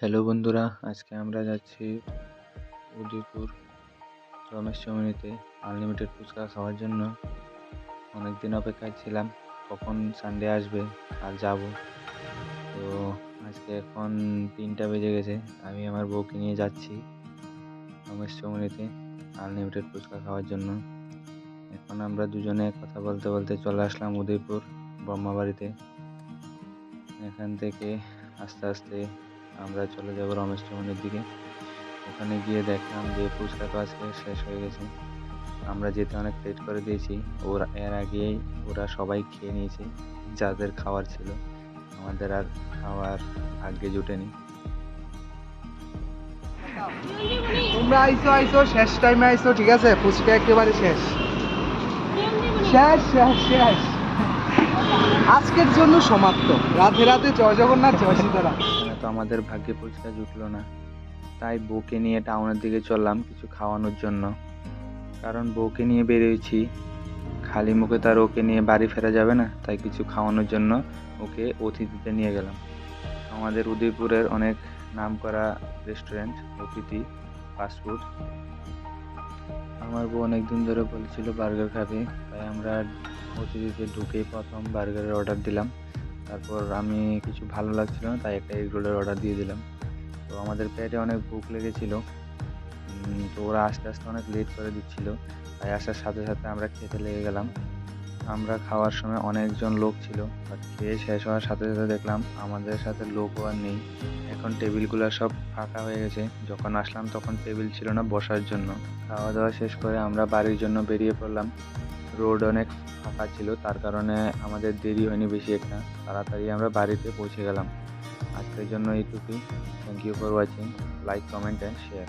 Hello বন্ধুরা, আজকে আমরা যাচ্ছি উদয়পুর রমেশ চৌমুহনীতে আনলিমিটেড ফুচকা খাওয়ার জন্য। অনেকদিন অপেক্ষায় ছিলাম কখন সানডে আসবে আর যাব। তো আজকে এখন 3টা বেজে গেছে। আমি আমার বউকে নিয়ে যাচ্ছি রমেশ চৌমুহনীতে আনলিমিটেড ফুচকা খাওয়ার জন্য। এখন আমরা দুজনে কথা বলতে বলতে চলে আসলাম উদয়পুর ব্রহ্মাবাড়িতে। এখান থেকে আস্তে আস্তে আমরা চলে যাব রমেশ চৌমুহনীর দিকে। ওখানে গিয়ে দেখলাম যে ফুচকা তো আজকে শেষ হয়ে গেছে। আমরা যেতে অনেক লেট করে দিয়েছি। এর আগেই ওরা সবাই খেয়ে নিয়েছে যাদের খাওয়ার ছিল। আমাদের আর খাওয়ার ভাগ্যে জুটেনি। তোমরা আইসো আইসো শেষ টাইমে আইসো, ঠিক আছে? ফুচকা একেবারে শেষ শেষ শেষ শেষ আজকের জন্য সমাপ্ত। রাধে রাধে, জয় জগন্নাথ, জয় সীতারাম। এখানে তো আমাদের ভাগ্যে ফুচকা জুটলো না, তাই বউকে নিয়ে টাউনের দিকে চললাম কিছু খাওয়ানোর জন্য। কারণ বউকে নিয়ে বেরিয়েছি, খালি মুখে তার ওকে নিয়ে বাড়ি ফেরা যাবে না, তাই কিছু খাওয়ানোর জন্য ওকে অতিথিতে নিয়ে গেলাম। আমাদের উদয়পুরের অনেক নামকরা রেস্টুরেন্ট অতিথি ফাস্টফুড। আমার বউ অনেকদিন ধরে বলেছিল বার্গার খাবে, তাই আমরা অতিথিতে ঢুকেই প্রথম বার্গারের অর্ডার দিলাম। তারপর আমি কিছু ভালো লাগছিল না, তাই একটা এগ রোলের অর্ডার দিয়ে দিলাম। তো আমাদের পেটে অনেক ভুক লেগেছিল। তো ওরা আস্তে আস্তে অনেক লেট করে দিচ্ছিল, তাই আসার সাথে সাথে আমরা খেতে লেগে গেলাম। আমরা খাওয়ার সময় অনেকজন লোক ছিল, বাট খেয়ে শেষ হওয়ার সাথে সাথে দেখলাম আমাদের সাথে লোকও আর নেই। এখন টেবিলগুলো সব ফাঁকা হয়ে গেছে। যখন আসলাম তখন টেবিল ছিল না বসার জন্য। খাওয়া দাওয়া শেষ করে আমরা বাড়ির জন্য বেরিয়ে পড়লাম। রোড অনেক ফাঁকা ছিল, তার কারণে আমাদের দেরি হয়নি বেশি একটা। তাড়াতাড়ি আমরা বাড়িতে পৌঁছে গেলাম। আজকের জন্য এইটুকুই। Thank you for watching. Like, comment and share.